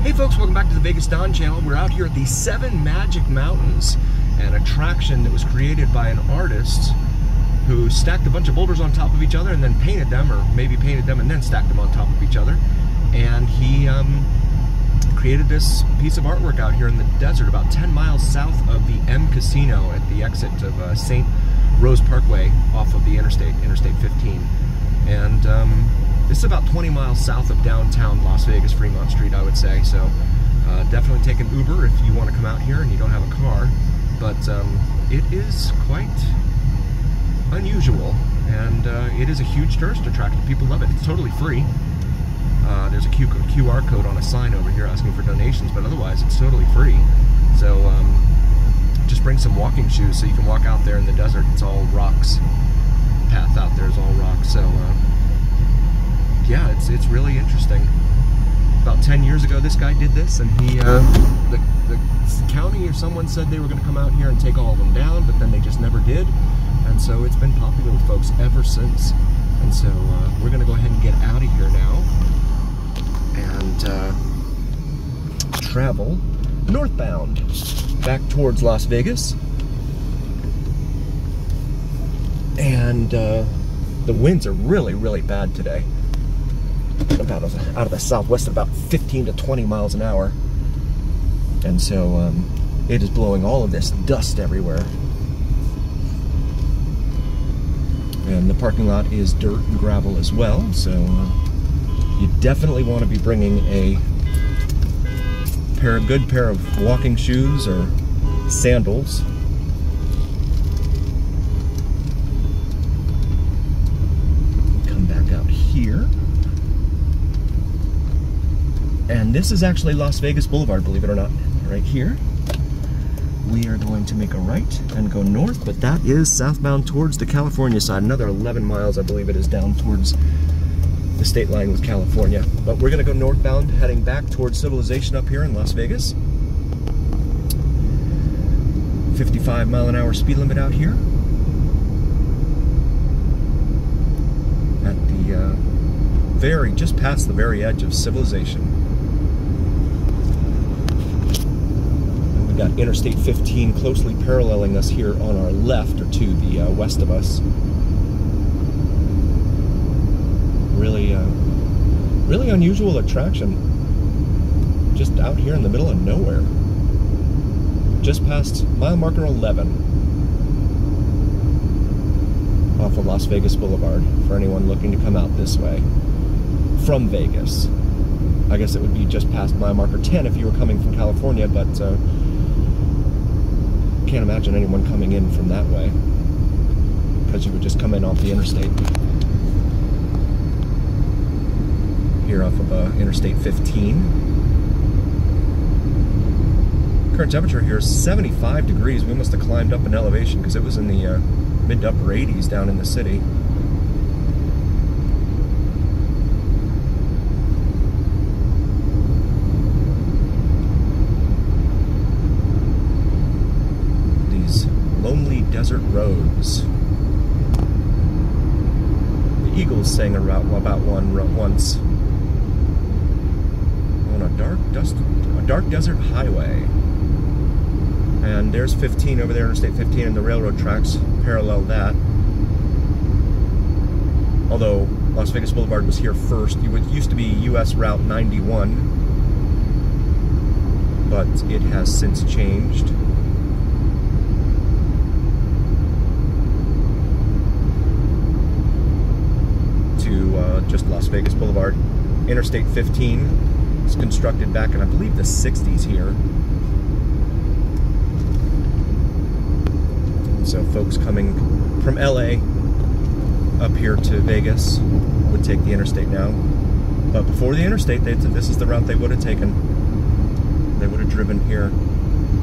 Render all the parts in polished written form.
Hey folks, welcome back to the Vegas Dawn channel. We're out here at the 7 Magic Mountains, an attraction that was created by an artist who stacked a bunch of boulders on top of each other and then painted them, or maybe painted them and then stacked them on top of each other. And he created this piece of artwork out here in the desert about 10 miles south of the M Casino at the exit of St. Rose Parkway off of the Interstate 15. And this is about 20 miles south of downtown Las Vegas, Fremont Street, I would say. So definitely take an Uber if you want to come out here and you don't have a car. But it is quite unusual, and it is a huge tourist attraction. People love it. It's totally free. There's a QR code on a sign over here asking for donations, but otherwise it's totally free. So just bring some walking shoes so you can walk out there in the desert. It's all rocks. The path out there is all rocks. So yeah, it's really interesting. About 10 years ago, this guy did this, and he the county or someone said they were going to come out here and take all of them down, but then they just never did. And so it's been popular with folks ever since. And so we're going to go ahead and get out of here now and travel northbound back towards Las Vegas. And the winds are really, really bad today. About out of the southwest, about 15 to 20 miles an hour. And so it is blowing all of this dust everywhere. And the parking lot is dirt and gravel as well, so you definitely want to be bringing a good pair of walking shoes or sandals. Come back out here. And this is actually Las Vegas Boulevard, believe it or not, right here. We are going to make a right and go north, but that is southbound towards the California side. Another 11 miles, I believe it is, down towards the state line with California. But we're going to go northbound, heading back towards civilization up here in Las Vegas. 55-mile-an-hour speed limit out here. At the just past the very edge of civilization. Got Interstate 15 closely paralleling us here on our left, or to the west of us. Really, really unusual attraction. Just out here in the middle of nowhere. Just past mile marker 11 off of Las Vegas Boulevard for anyone looking to come out this way from Vegas. I guess it would be just past mile marker 10 if you were coming from California, but can't imagine anyone coming in from that way, because you would just come in off the interstate here off of Interstate 15. Current temperature here is 75 degrees. We must have climbed up in elevation because it was in the mid to upper 80s down in the city. Desert roads. The Eagles sang about one once on a dark desert highway. And there's 15 over there, Interstate 15, and the railroad tracks parallel that. Although Las Vegas Boulevard was here first. It used to be US Route 91, but it has since changed. Just Las Vegas Boulevard. Interstate 15 was constructed back in, I believe, the 60s here. So folks coming from LA up here to Vegas would take the interstate now. But before the interstate, this is the route they would have taken. They would have driven here.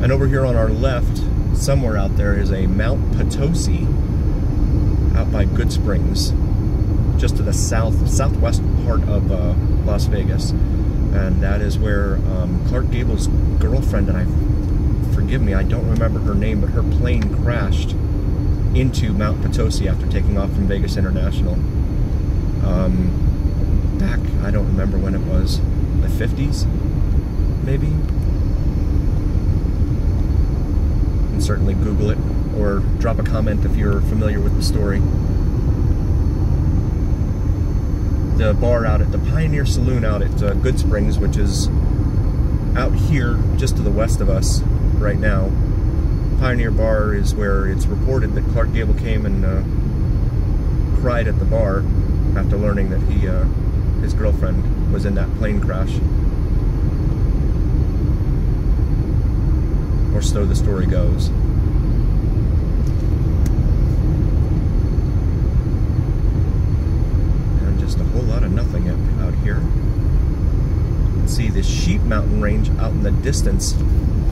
And over here on our left, somewhere out there, is a Mount Potosi out by Good Springs, just to the southwest part of Las Vegas. And that is where Clark Gable's girlfriend, and forgive me, I don't remember her name, but her plane crashed into Mount Potosi after taking off from Vegas International. Back, I don't remember when it was, the 50s? maybe. You can certainly Google it, or drop a comment if you're familiar with the story. The bar out at the Pioneer Saloon out at Good Springs, which is out here just to the west of us right now. Pioneer Bar is where it's reported that Clark Gable came and cried at the bar after learning that his girlfriend was in that plane crash. Or so the story goes. And just a whole lot of nothing out here. You can see this sheep mountain range out in the distance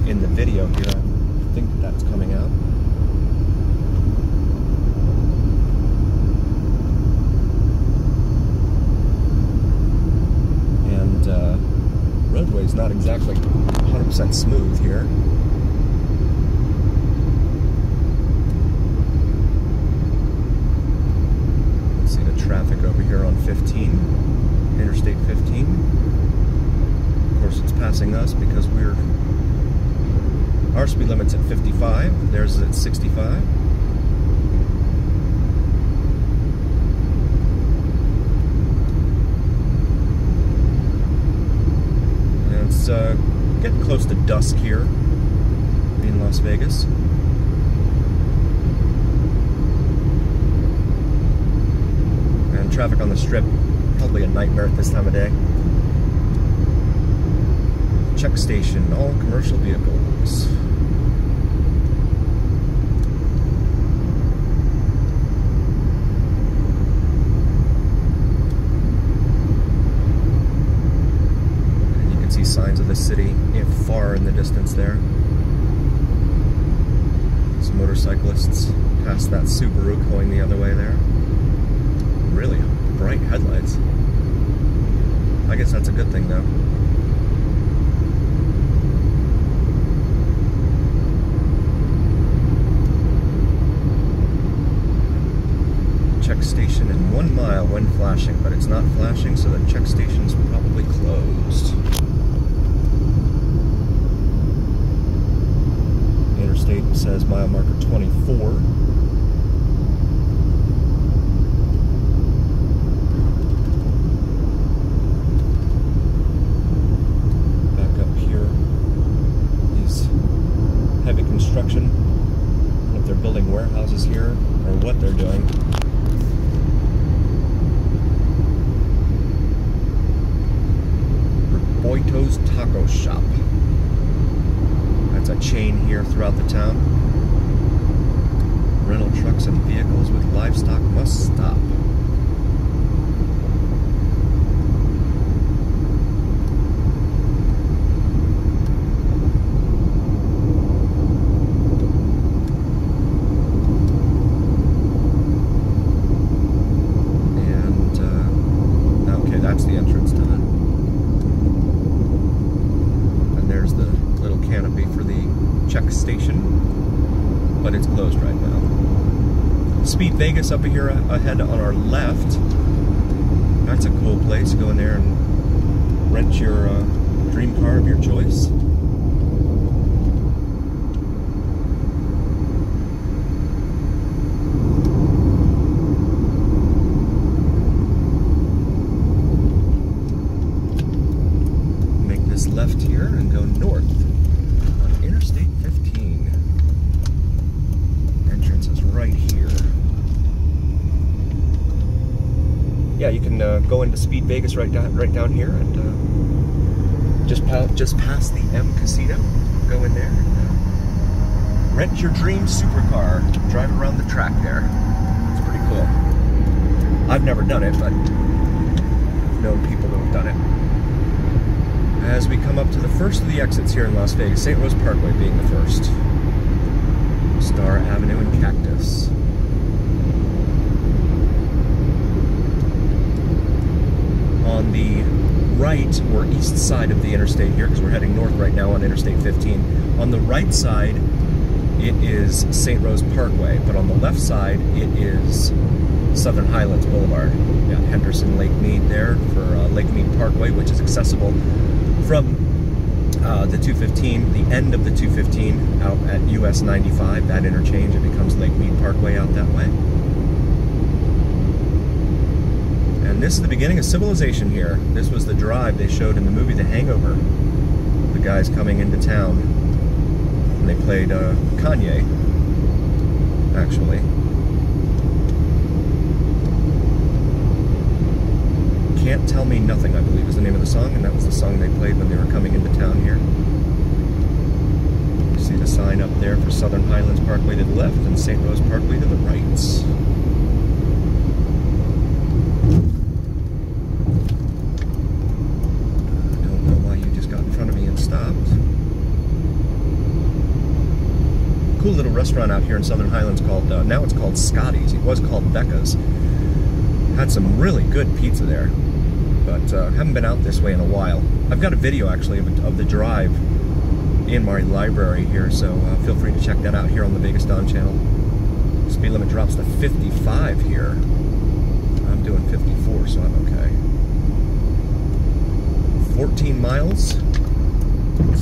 in the video here. I think that's coming out. And roadway's not exactly 100% smooth here. See the traffic over here on 15, Interstate 15. Of course, it's passing us because our speed limit's at 55, theirs is at 65. And it's getting close to dusk here in Las Vegas. And traffic on the Strip, probably a nightmare at this time of day. Check station, all commercial vehicles. And you can see signs of the city far in the distance there. Some motorcyclists past that Subaru going the other way there. Really bright headlights. I guess that's a good thing though. Check station in 1 mile when flashing, but it's not flashing, so the check station's probably closed. The interstate says mile marker 24. Back up here, these heavy construction. I don't know if they're building warehouses here or what they're doing. Boito's Taco Shop. That's a chain here throughout the town. Rental trucks and vehicles with livestock must stop. And, okay, that's the entrance to it. There's the little canopy for the check station, but it's closed right now. Speed Vegas up here ahead on our left. That's a cool place. Go in there and rent your dream car of your choice. Left here and go north on Interstate 15. Entrance is right here. Yeah, you can go into Speed Vegas right down here and just past the M Casino. Go in there and rent your dream supercar. Drive around the track there. It's pretty cool. I've never done it, but I've known people who have done it. As we come up to the first of the exits here in Las Vegas, St. Rose Parkway being the first. Star Avenue and Cactus. On the right or east side of the interstate here, because we're heading north right now on Interstate 15, on the right side it is St. Rose Parkway, but on the left side it is Southern Highlands Boulevard. You got Henderson Lake Mead there for Lake Mead Parkway, which is accessible from the 215, the end of the 215 out at US 95, that interchange, it becomes Lake Mead Parkway out that way. And this is the beginning of civilization here. This was the drive they showed in the movie The Hangover. The guys coming into town, and they played Kanye, actually. Can't Tell Me Nothing, I believe, is the name of the song, and that was the song they played when they were coming into town here. You see the sign up there for Southern Highlands Parkway to the left and St. Rose Parkway to the right. I don't know why you just got in front of me and stopped. Cool little restaurant out here in Southern Highlands called, now it's called Scotty's. It was called Becca's. Had some really good pizza there. But haven't been out this way in a while. I've got a video actually of the drive in my library here, so feel free to check that out here on the Vegas Don channel. Speed limit drops to 55 here. I'm doing 54, so I'm okay. 14 miles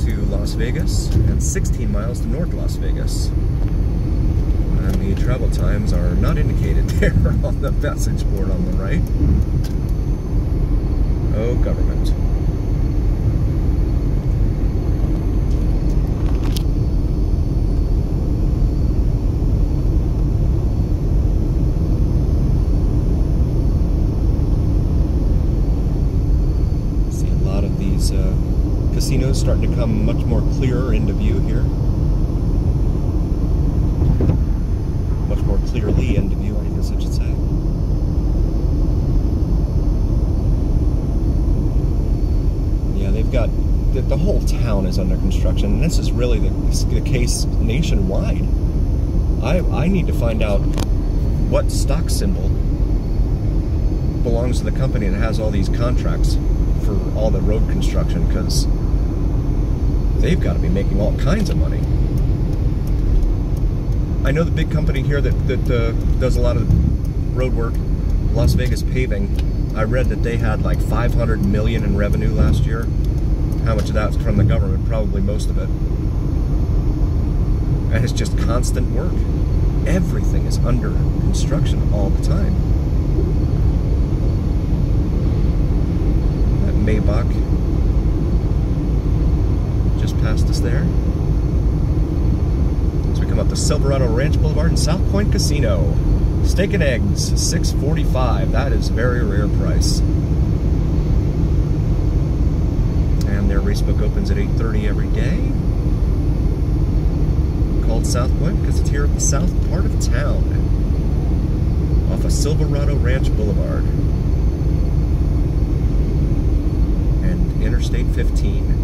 to Las Vegas and 16 miles to North Las Vegas. And the travel times are not indicated there on the message board on the right. Oh, government. See a lot of these casinos starting to come much more clearer into view here. Much more clearly into view, I guess I should say. They've got, the whole town is under construction, and this is really the case nationwide. I need to find out what stock symbol belongs to the company that has all these contracts for all the road construction, because they've got to be making all kinds of money. I know the big company here that does a lot of road work, Las Vegas Paving. I read that they had like $500 million in revenue last year. How much of that's from the government? Probably most of it. And it's just constant work. Everything is under construction all the time. That Maybach just passed us there. As we come up to Silverado Ranch Boulevard and South Point Casino. Steak and eggs, $6.45. That is a very rare price. And their racebook opens at 8:30 every day. Called South Point because it's here at the south part of town, off of Silverado Ranch Boulevard and Interstate 15.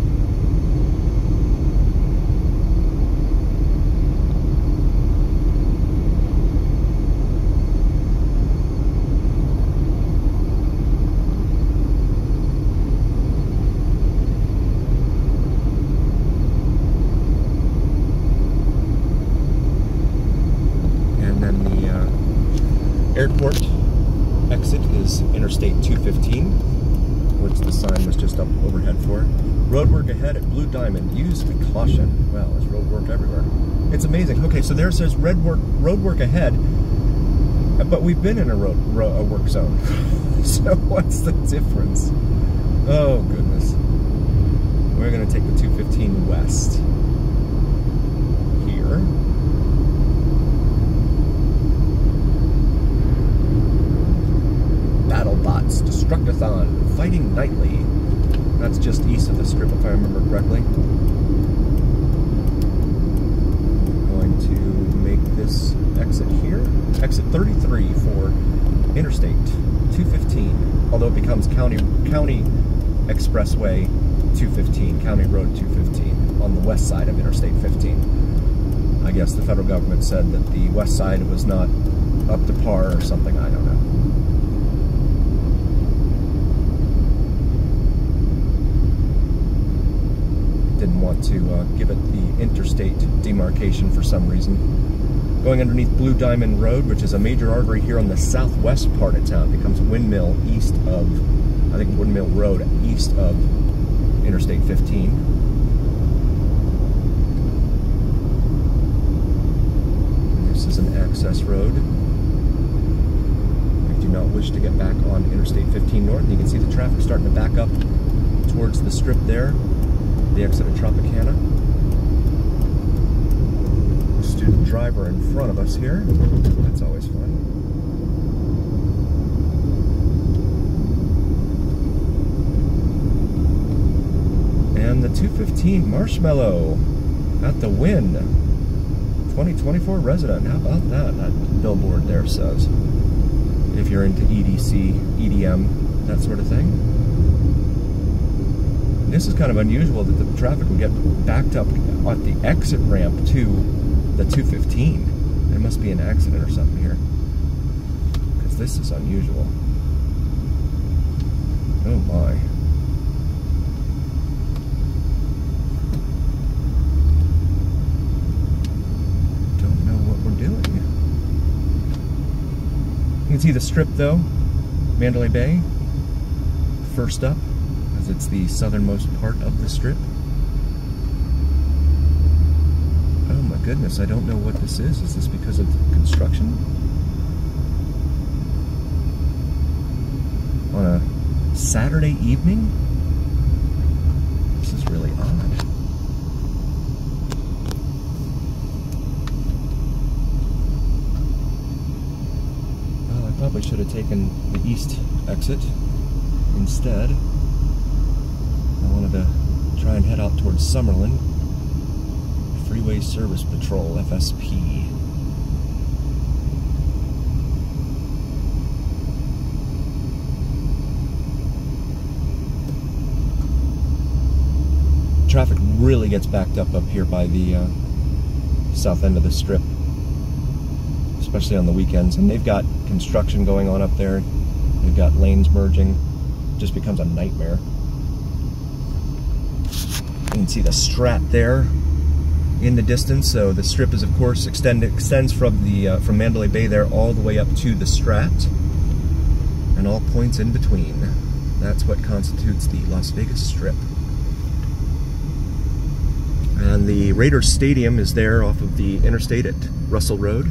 Airport exit is Interstate 215, which the sign was just up overhead for. Roadwork ahead at Blue Diamond. Use with caution. Well, there's roadwork everywhere. It's amazing. Okay, so there says roadwork ahead, but we've been in a work zone. So what's the difference? Oh, goodness. We're going to take the 215 west here. BattleBots, Destructathon, Fighting Nightly. That's just east of the strip, if I remember correctly. Going to make this exit here. Exit 33 for Interstate 215. Although it becomes County Expressway 215, County Road 215, on the west side of Interstate 15. I guess the federal government said that the west side was not up to par or something, I don't know. Didn't want to give it the interstate demarcation for some reason. Going underneath Blue Diamond Road, which is a major artery here on the southwest part of town, becomes Windmill east of, I think Windmill Road east of Interstate 15. access road. I do not wish to get back on Interstate 15 North. You can see the traffic starting to back up towards the strip there, the exit of Tropicana. The student driver in front of us here. That's always fun. And the 215 Marshmallow at the Wynn. 2024 resident. How about that? That billboard there says. If you're into EDC, EDM, that sort of thing. This is kind of unusual that the traffic would get backed up at the exit ramp to the 215. There must be an accident or something here, because this is unusual. Oh my. You can see the strip though, Mandalay Bay, first up, as it's the southernmost part of the strip. Oh my goodness, I don't know what this is. Is this because of construction? On a Saturday evening? This is really odd. Probably should have taken the east exit instead. I wanted to try and head out towards Summerlin. Freeway Service Patrol, FSP. Traffic really gets backed up here by the south end of the strip, especially on the weekends, and they've got construction going on up there. They've got lanes merging. It just becomes a nightmare. You can see the Strat there in the distance. So the strip is, of course, extends from the from Mandalay Bay there all the way up to the Strat, and all points in between. That's what constitutes the Las Vegas Strip. And the Raiders Stadium is there off of the interstate at Russell Road.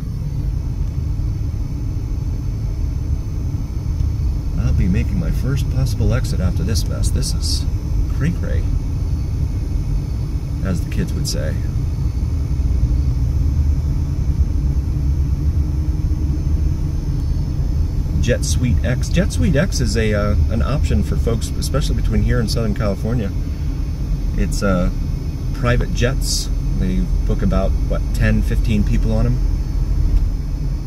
I'll be making my first possible exit after this mess. This is cray-cray, as the kids would say. Jet Suite X. Jet Suite X is an option for folks, especially between here and Southern California. It's private jets. They book about, what, 10, 15 people on them.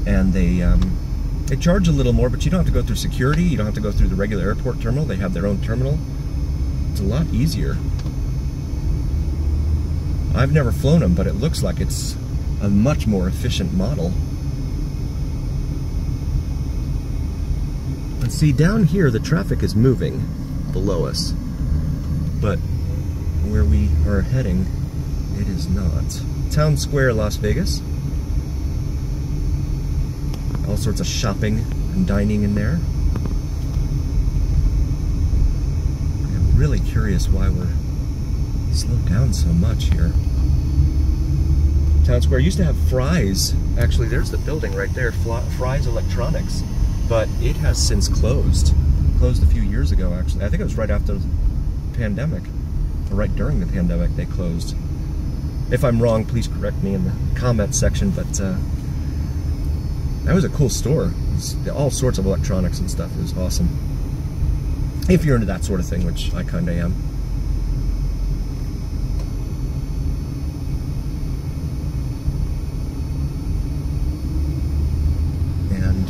And they charge a little more, but you don't have to go through security. You don't have to go through the regular airport terminal. They have their own terminal. It's a lot easier. I've never flown them, but it looks like it's a much more efficient model. Let's see, down here the traffic is moving below us, but where we are heading, it is not. Town Square, Las Vegas. All sorts of shopping and dining in there. I'm really curious why we're slowed down so much here. Town Square used to have Fry's. Actually, there's the building right there, Fry's Electronics. But it has since closed. Closed a few years ago, actually. I think it was right after the pandemic. Or right during the pandemic they closed. If I'm wrong, please correct me in the comment section, but that was a cool store. All sorts of electronics and stuff. It was awesome. If you're into that sort of thing, which I kinda am.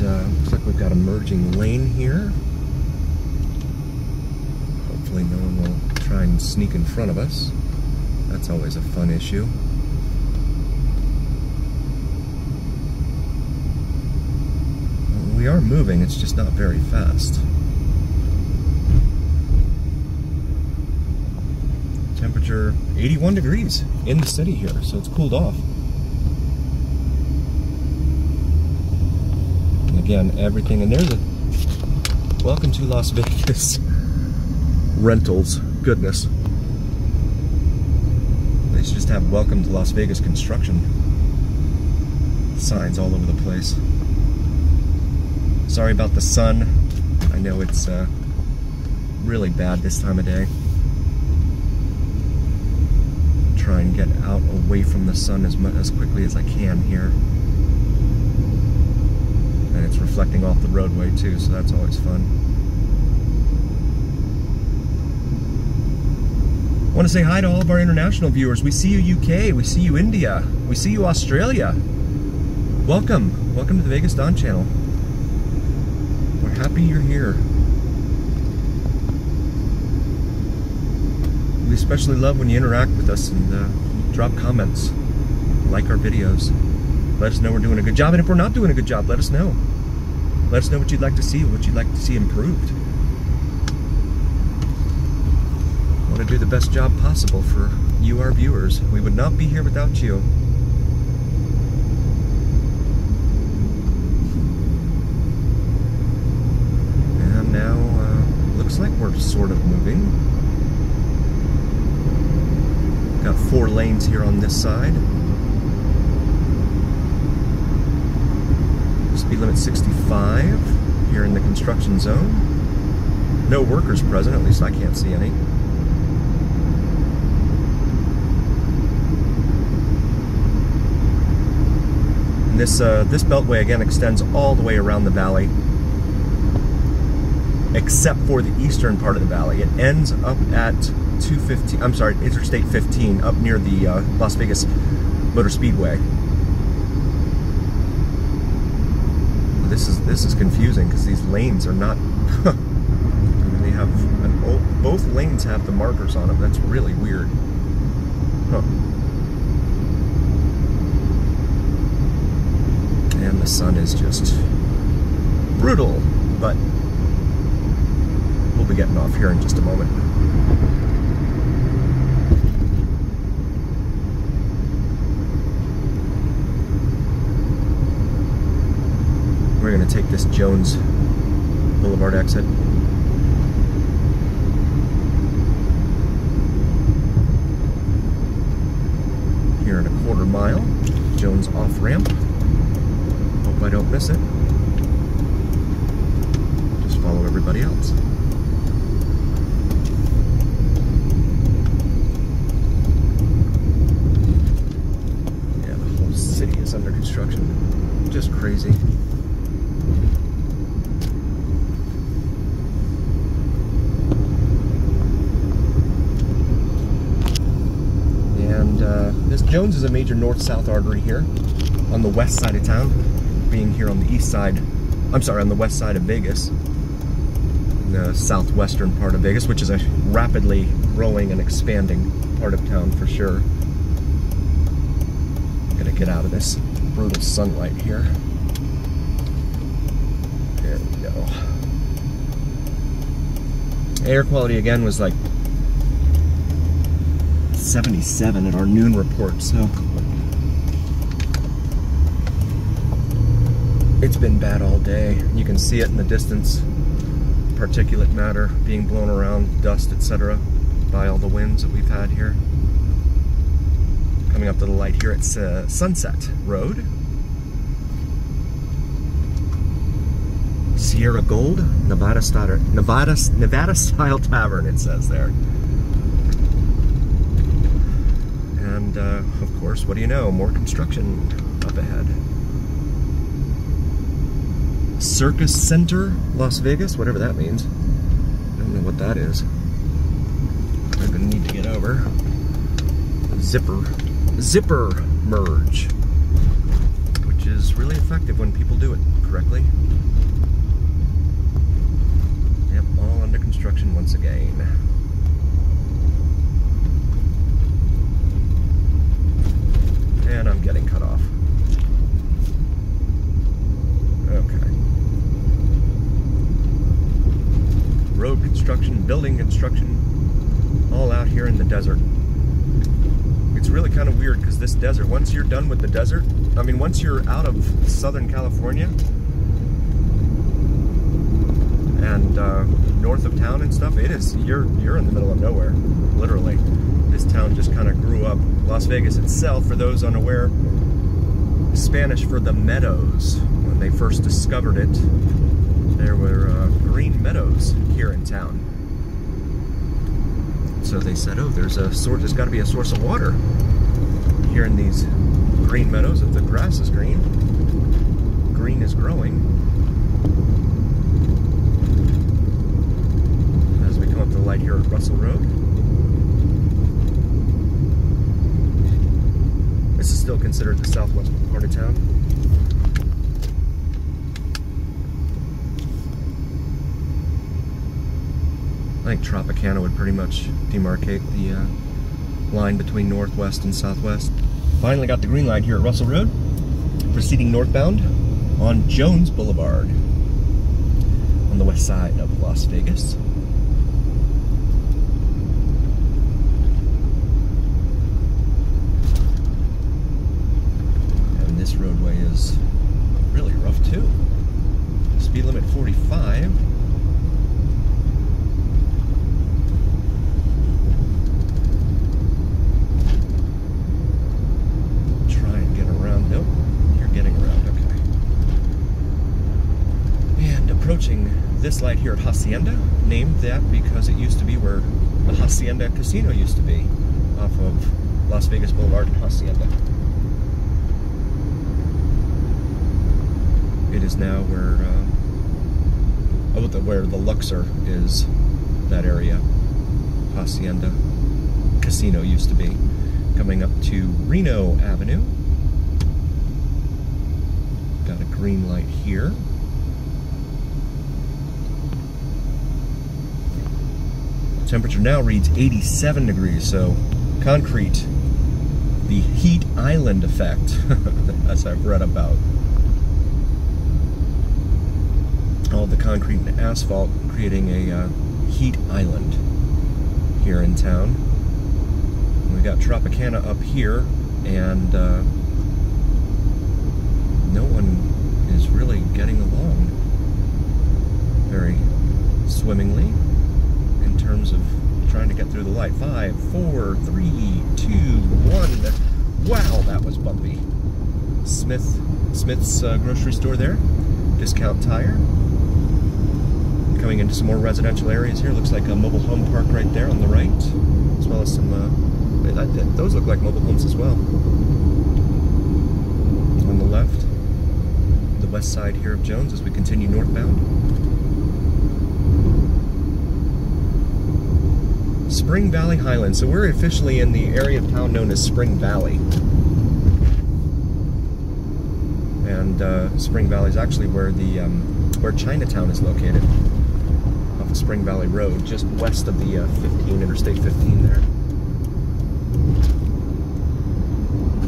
Looks like we've got a merging lane here. Hopefully no one will try and sneak in front of us. That's always a fun issue. Well, we are moving, it's just not very fast. Temperature 81 degrees in the city here, so it's cooled off. Again, everything, and there's a welcome to Las Vegas rentals. Goodness, they should just have welcome to Las Vegas construction Signs all over the place. Sorry about the sun. I know it's really bad this time of day. Try and get out away from the sun as quickly as I can here. And it's reflecting off the roadway too, so that's always fun. I want to say hi to all of our international viewers. We see you UK, we see you India, we see you Australia. Welcome. Welcome to the Vegas Don channel. We're happy you're here. We especially love when you interact with us and drop comments, like our videos. Let us know we're doing a good job, and if we're not doing a good job, let us know. Let us know what you'd like to see, what you'd like to see improved. I want to do the best job possible for you, our viewers. We would not be here without you. And now, looks like we're sort of moving. Got 4 lanes here on this side. Speed limit 65 here in the construction zone. No workers present, at least I can't see any. And this beltway again extends all the way around the valley, except for the eastern part of the valley. It ends up at Interstate 15, up near the Las Vegas Motor Speedway. This is confusing because these lanes are not. I mean, they have both lanes have the markers on them. That's really weird. Huh. And the sun is just brutal, but we'll be getting off here in just a moment. We're going to take this Jones Boulevard exit. Here in a quarter mile, Jones off-ramp. Hope I don't miss it. Just follow everybody else. Yeah, the whole city is under construction. Just crazy. This Jones is a major north-south artery here on the west side of town, being here on the east side, on the west side of Vegas, the southwestern part of Vegas, which is a rapidly growing and expanding part of town for sure. I'm gonna get out of this brutal sunlight here. There we go. Air quality again was like 77 at our noon report, so it's been bad all day. You can see it in the distance, particulate matter being blown around, dust, etc. by all the winds that we've had here. Coming up to the light here at Sunset Road. Sierra Gold, Nevada style tavern, it says there. And of course, what do you know? More construction up ahead. Circus Center, Las Vegas, whatever that means. I don't know what that is. I'm gonna need to get over. Zipper merge, which is really effective when people do it correctly. Yep, all under construction once again. And I'm getting cut off. Okay. Road construction, building construction, all out here in the desert. It's really kind of weird because this desert, once you're done with the desert, I mean, once you're out of Southern California and north of town and stuff, you're in the middle of nowhere, literally. This town just kind of grew up. Las Vegas itself, for those unaware, Spanish for the meadows. When they first discovered it, there were green meadows here in town. So they said, oh, there's got to be a source of water here in these green meadows. If the grass is green, green is growing. As we come up to the light here at Russell Road. This is still considered the southwest part of town. I think Tropicana would pretty much demarcate the line between northwest and southwest. Finally got the green light here at Russell Road. Proceeding northbound on Jones Boulevard on the west side of Las Vegas. And this roadway is really rough too. Speed limit 45. Approaching this light here at Hacienda, named that because it used to be where the Hacienda Casino used to be, off of Las Vegas Boulevard and Hacienda. It is now where the Luxor is, that area. Hacienda Casino used to be. Coming up to Reno Avenue. Got a green light here. Temperature now reads 87 degrees, so concrete, the heat island effect, as I've read about. All the concrete and asphalt creating a heat island here in town. We got Tropicana up here, and no one is really getting along very swimmingly in terms of trying to get through the light. 5, 4, 3, 2, 1. Wow, that was bumpy. Smith's grocery store there. Discount Tire. Coming into some more residential areas here. Looks like a mobile home park right there on the right, as well as some. Those look like mobile homes as well. On the left, the west side here of Jones as we continue northbound. Spring Valley Highlands. So we're officially in the area of town known as Spring Valley. And Spring Valley is actually where where Chinatown is located, off of Spring Valley Road, just west of the Interstate 15 there.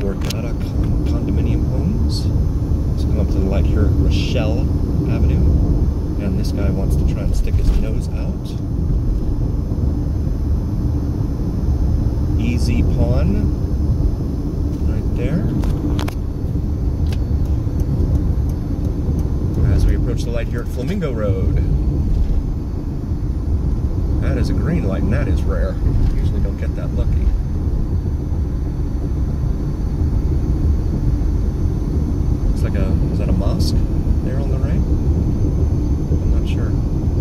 Borgata condominium homes. So come up to the light here at Rochelle Avenue, and this guy wants to try and stick his nose out. Easy Pawn, right there. As we approach the light here at Flamingo Road. That is a green light, and that is rare. Usually don't get that lucky. Looks like is that a mosque there on the right? I'm not sure.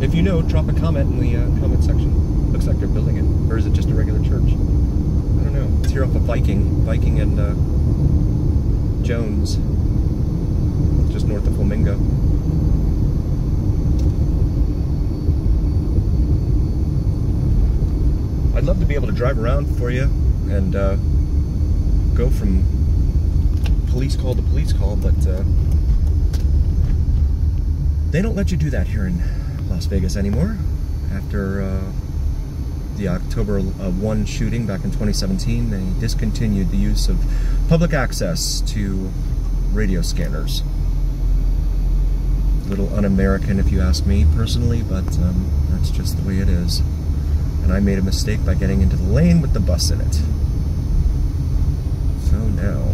If you know, drop a comment in the comment section. Looks like they're building it. Or is it just a regular church? I don't know. It's here off of Viking and Jones, just north of Flamingo. I'd love to be able to drive around for you and go from police call to police call, but they don't let you do that here in Las Vegas anymore. After the October 1 shooting back in 2017, they discontinued the use of public access to radio scanners. A little un-American if you ask me personally, but that's just the way it is. And I made a mistake by getting into the lane with the bus in it. So now,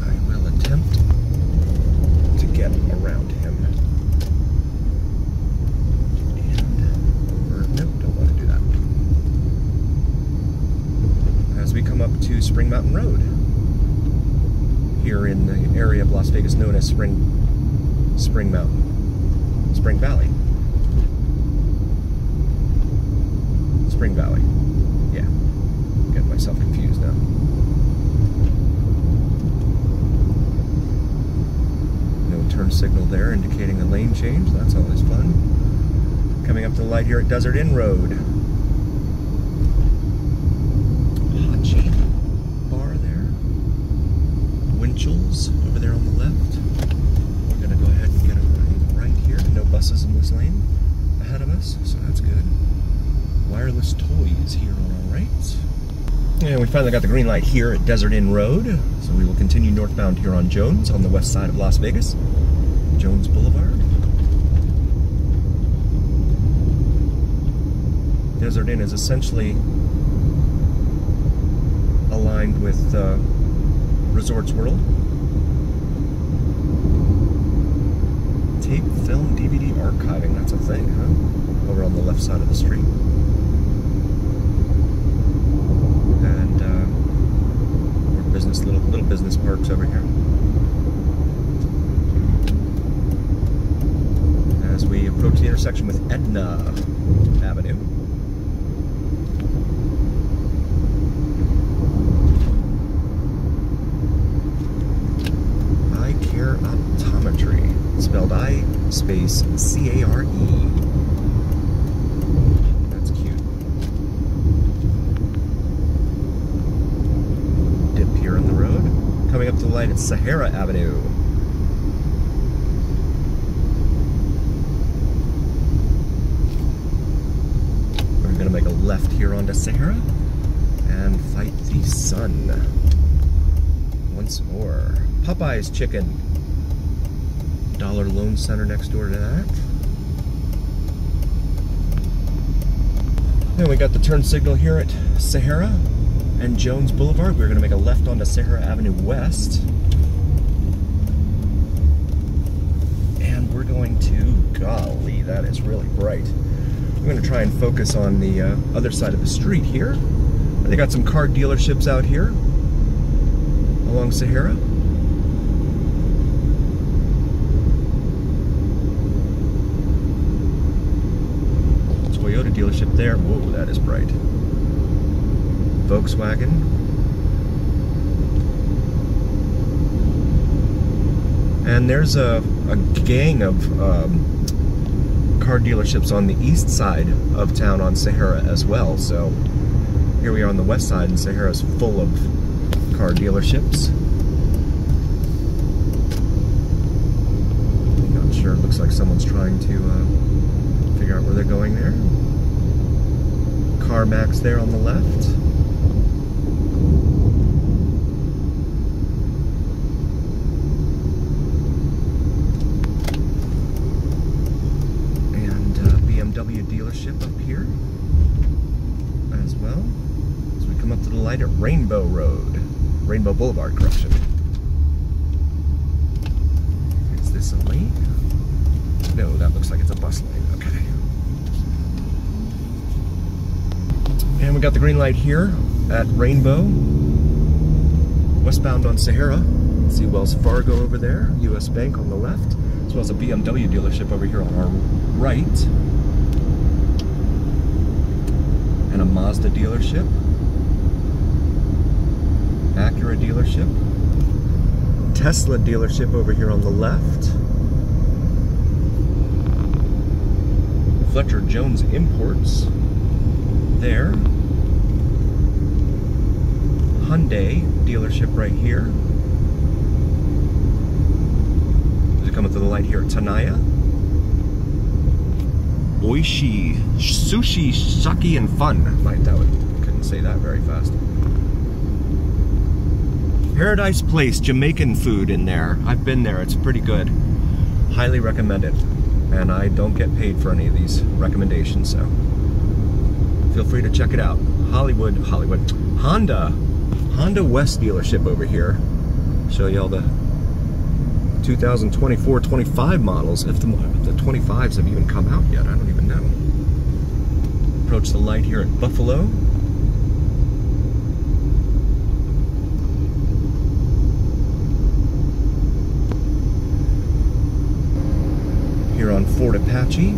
I will attempt to get around him. We come up to Spring Mountain Road. here in the area of Las Vegas known as Spring Valley. Spring Valley. Yeah. I'm getting myself confused now. No turn signal there indicating a lane change. That's always fun. Coming up to the light here at Desert Inn Road. Hot Chain Bar there. Winchell's over there on the left. We're going to go ahead and get a right here. No buses in this lane ahead of us, so that's good. Wireless Toys here on our right. And we finally got the green light here at Desert Inn Road. So we will continue northbound here on Jones on the west side of Las Vegas. Jones Boulevard. Desert Inn is essentially aligned with Resorts World. Tape, film, DVD archiving, that's a thing, huh? Over on the left side of the street. And more business, little business parks over here. As we approach the intersection with Edna Avenue. Eye Care Optometry, spelled I space C-A-R-E. That's cute. Dip here on the road. Coming up to the light at Sahara Avenue. We're going to make a left here onto Sahara and fight the sun once more. Popeye's Chicken. Dollar Loan Center next door to that. Then we got the turn signal here at Sahara and Jones Boulevard. We're going to make a left onto Sahara Avenue West. And we're going to, golly, that is really bright. We're going to try and focus on the other side of the street here. They got some car dealerships out here along Sahara. Toyota dealership there. Whoa, that is bright. Volkswagen. And there's a gang of car dealerships on the east side of town on Sahara as well. So here we are on the west side, and Sahara's full of car dealerships. Not sure. It looks like someone's trying to figure out where they're going there. CarMax there on the left. And BMW dealership up here as well. As we come up to the light at Rainbow Boulevard, correction. Is this a lane? No, that looks like it's a bus lane. Okay. And we got the green light here at Rainbow, westbound on Sahara. See Wells Fargo over there, US Bank on the left, as well as a BMW dealership over here on our right, and a Mazda dealership, Acura dealership, Tesla dealership over here on the left, Fletcher Jones Imports there, Hyundai dealership right here. As we come up to the light here at Tanaya, Oishi Sushi Sake and Fun. Couldn't say that very fast. Paradise Place Jamaican food in there. I've been there. It's pretty good. Highly recommend it. And I don't get paid for any of these recommendations, so feel free to check it out. Honda West dealership over here. Show you all the 2024-25 models, if the 25s have even come out yet. I don't even know. Approach the light here at Buffalo. on Fort Apache,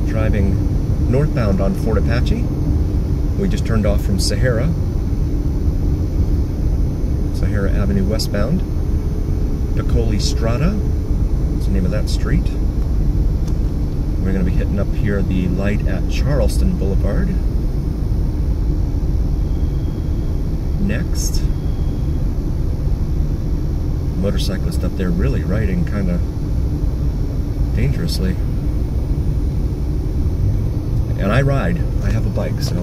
driving northbound on Fort Apache. We just turned off from Sahara Avenue westbound. Piccoli Strada is the name of that street. We're going to be hitting up here the light at Charleston Boulevard. Next. Motorcyclist up there really riding kind of dangerously. And I ride. I have a bike, so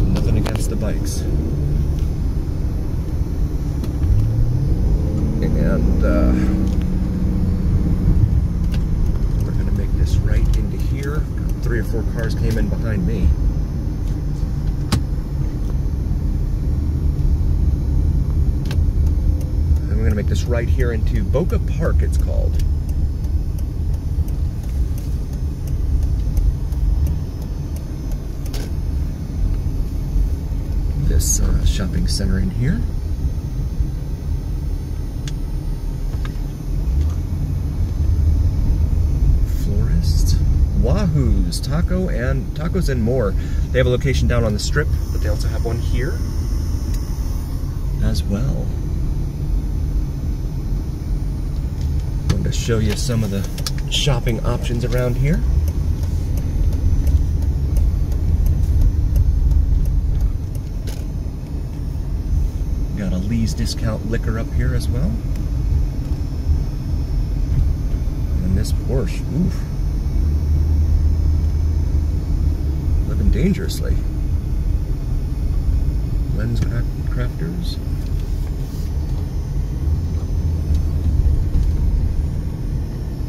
nothing against the bikes. And we're gonna make this right into here. 3 or 4 cars came in behind me. And we're gonna make this right here into Boca Park, it's called. This shopping center in here. Wahoo's Tacos and More. They have a location down on the Strip, but they also have one here as well. I'm going to show you some of the shopping options around here. Got a Lee's Discount Liquor up here as well. And this Porsche, oof. Living dangerously. Lens Crafters.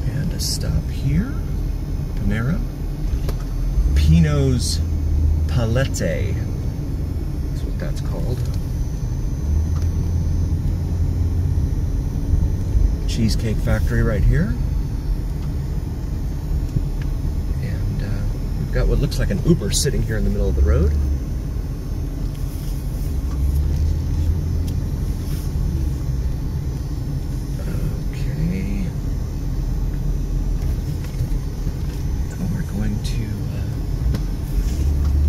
And a stop here. Panera. Pino's Palette. That's what that's called. Cheesecake Factory right here. We've got what looks like an Uber sitting here in the middle of the road. Okay. And we're going to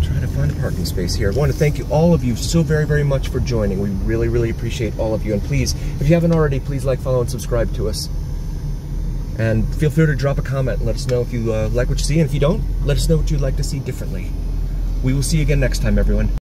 try to find a parking space here. I want to thank you, all of you, so very, very much for joining. We really, really appreciate all of you. And please, if you haven't already, please like, follow, and subscribe to us. And feel free to drop a comment and let us know if you like what you see. And if you don't, let us know what you'd like to see differently. We will see you again next time, everyone.